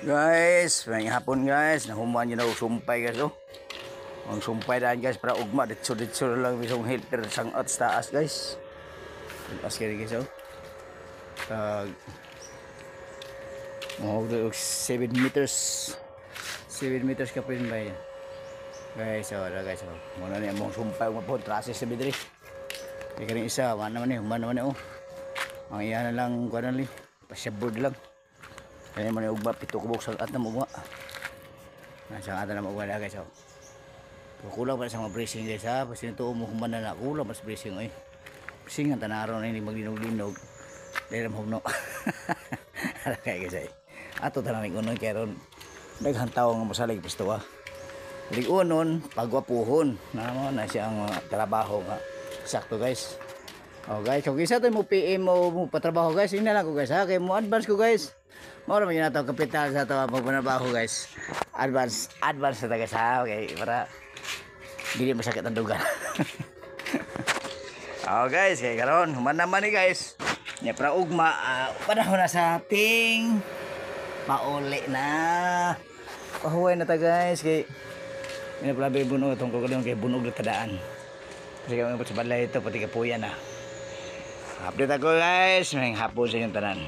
Guys, may hapon guys, nahuman yun ako sumpay guys oh. Ang sumpay daan guys para ugma ditso lang bisong heater sang at taas guys. Taas kaya guys oh. Tag mo 7 meters. 7 meters ka pin ba yan? Guys, oh, guys oh. Muna ni among sumpay ug mapon trases sa bidri. Kaya kaning isa, man naman oh. Ang iyan na lang kuan ni, pa-board lang. Kaya man yung ugma, pito kubok sa at na ugma. Nasa ata na ugma na guys. Oh. Kulang pa sa mga bracing guys ha. Kasi ito umuhuman na kulang pa sa bracing. Ay. Bracing ang tanaro na hindi maglinog-linog. Dahil mahugno. Kaya guys ay. Ato tanamig unon kaya ron. Naghantaw nga masalig pisto ha. Hindi unon, pagwapuhon. Na siya ang trabaho nga. Sakto guys. Oh guys, kung isa tayo mo PM mo patrabaho guys, hindi na lang ko guys ha. Kaya mo advance ko guys. Moro man yun na ito, kapital sa ito pagpanabaho guys. Advance na ito guys ha. Okay, para hindi masakit ang dugan. Oh guys, kaya karon human naman ni guys. Nya para ugma, panahon na sa ating pauli na. Pahuway na ito guys. Kaya hindi pala bunog itong kukuliyon kay bunog na tadaan. Kasi kami po sa balay ito, pati kapuyan na. Update ako guys, may hapon sa inyong tanan.